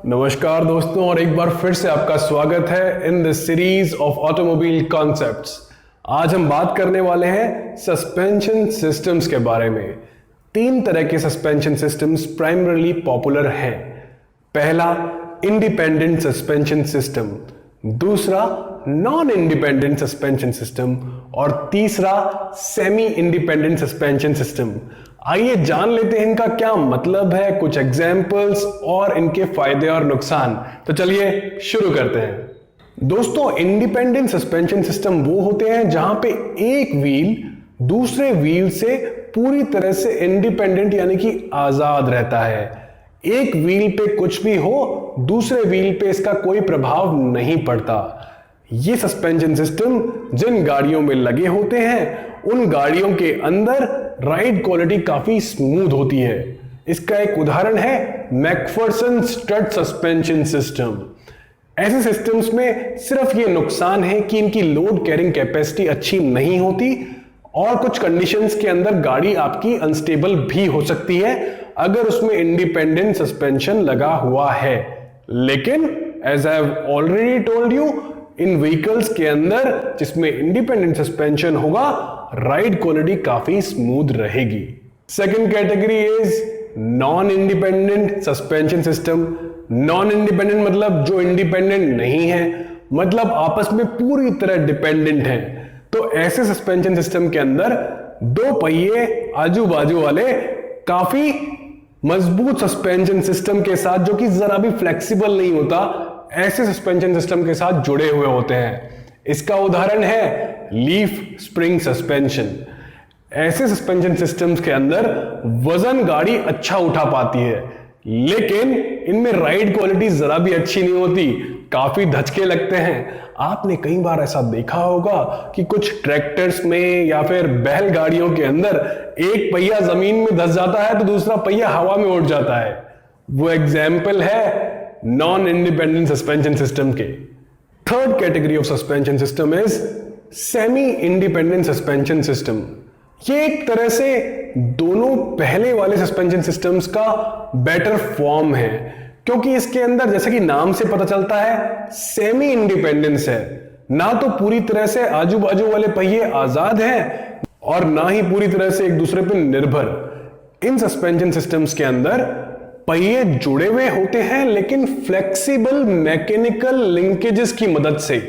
नमस्कार दोस्तों, और एक बार फिर से आपका स्वागत है in the series of automobile concepts. आज हम बात करने वाले हैं सस्पेंशन सिस्टम्स के बारे में। 3 तरह के सस्पेंशन सिस्टम्स प्राइमरीली पॉपुलर हैं। पहला, इंडिपेंडेंट सस्पेंशन सिस्टम, दूसरा नॉन इंडिपेंडेंट सस्पेंशन सिस्टम और तीसरा सेमी इंडिपेंडेंट सस्पेंशन सिस्टम। आइए जान लेते हैं इनका क्या मतलब है, कुछ एग्जाम्पल्स और इनके फायदे और नुकसान। तो चलिए शुरू करते हैं। दोस्तों, इंडिपेंडेंट सस्पेंशन सिस्टम वो होते हैं जहां पे एक व्हील दूसरे व्हील से पूरी तरह से इंडिपेंडेंट यानी कि आजाद रहता है। एक व्हील पे कुछ भी हो, दूसरे व्हील पे इसका कोई प्रभाव नहीं पड़ता। ये सस्पेंशन सिस्टम जिन गाड़ियों में लगे होते हैं उन गाड़ियों के अंदर राइड क्वालिटी काफी स्मूथ होती है। इसका एक उदाहरण है मैकफर्सन स्ट्रट सस्पेंशन सिस्टम। ऐसे सिस्टम्स में सिर्फ ये नुकसान है कि इनकी लोड कैरिंग कैपेसिटी अच्छी नहीं होती और कुछ कंडीशंस के अंदर गाड़ी आपकी अनस्टेबल भी हो सकती है अगर उसमें इंडिपेंडेंट सस्पेंशन लगा हुआ है। लेकिन as I have already told you, इन व्हीकल्स के अंदर जिसमें इंडिपेंडेंट सस्पेंशन होगा, राइड क्वालिटी काफी स्मूथ रहेगी। Second category is non independent suspension system. Non independent मतलब जो इंडिपेंडेंट नहीं है, मतलब आपस में पूरी तरह डिपेंडेंट है। तो ऐसे सस्पेंशन सिस्टम के अंदर 2 पहिए आजू बाजू वाले काफी मजबूत सस्पेंशन सिस्टम के साथ, जो कि जरा भी फ्लेक्सिबल नहीं होता, ऐसे सस्पेंशन सिस्टम के साथ जुड़े हुए होते हैं। इसका उदाहरण है लीफ स्प्रिंग सस्पेंशन। ऐसे सस्पेंशन सिस्टम्स के अंदर वजन गाड़ी अच्छा उठा पाती है, लेकिन इनमें राइड क्वालिटी जरा भी अच्छी नहीं होती, काफी धचके लगते हैं। आपने कई बार ऐसा देखा होगा कि कुछ ट्रैक्टर्स में या फिर बैलगाड़ियों के अंदर एक पहिया जमीन में धंस जाता है तो दूसरा पहिया हवा में उड़ जाता है। वो एग्जाम्पल है नॉन इंडिपेंडेंट सस्पेंशन सिस्टम के। Third category of suspension system is semi independent suspension system. ये एक तरह से दोनों पहले वाले सस्पेंशन सिस्टम्स का बेटर फॉर्म है, क्योंकि इसके अंदर जैसे कि नाम से पता चलता है सेमी इंडिपेंडेंस है। ना तो पूरी तरह से आजू बाजू वाले पहिए आजाद हैं और ना ही पूरी तरह से एक दूसरे पर निर्भर। इन सस्पेंशन सिस्टम्स के अंदर पहिए जुड़े हुए होते हैं, लेकिन फ्लेक्सिबल मैकेनिकल लिंकेजेस की मदद से।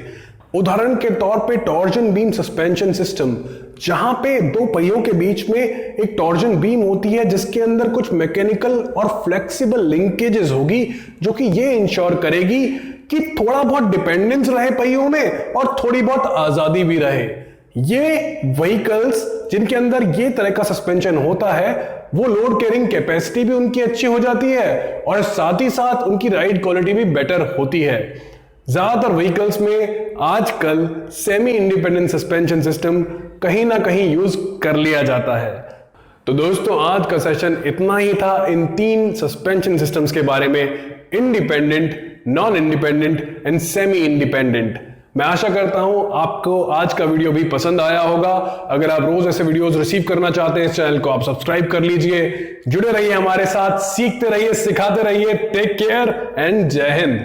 उदाहरण के तौर पे टॉर्जन बीम सस्पेंशन सिस्टम, जहां पे 2 पहियों के बीच में एक टॉर्जन बीम होती है जिसके अंदर कुछ मैकेनिकल और फ्लेक्सिबल लिंकेजेस होगी, जो कि ये इंश्योर करेगी कि थोड़ा बहुत डिपेंडेंस रहे पहियों में और थोड़ी बहुत आजादी भी रहे। ये व्हीकल्स जिनके अंदर ये तरह का सस्पेंशन होता है, वो लोड कैरिंग कैपेसिटी भी उनकी अच्छी हो जाती है और साथ ही साथ उनकी राइड क्वालिटी भी बेटर होती है। ज्यादातर व्हीकल्स में आजकल सेमी इंडिपेंडेंट सस्पेंशन सिस्टम कहीं ना कहीं यूज कर लिया जाता है। तो दोस्तों, आज का सेशन इतना ही था इन 3 सस्पेंशन सिस्टम्स के बारे में, independent, non independent and semi independent. मैं आशा करता हूं आपको आज का वीडियो भी पसंद आया होगा। अगर आप रोज ऐसे वीडियोस रिसीव करना चाहते हैं, इस चैनल को आप सब्सक्राइब कर लीजिए। जुड़े रहिए हमारे साथ, सीखते रहिए, सिखाते रहिए। टेक केयर एंड जय हिंद।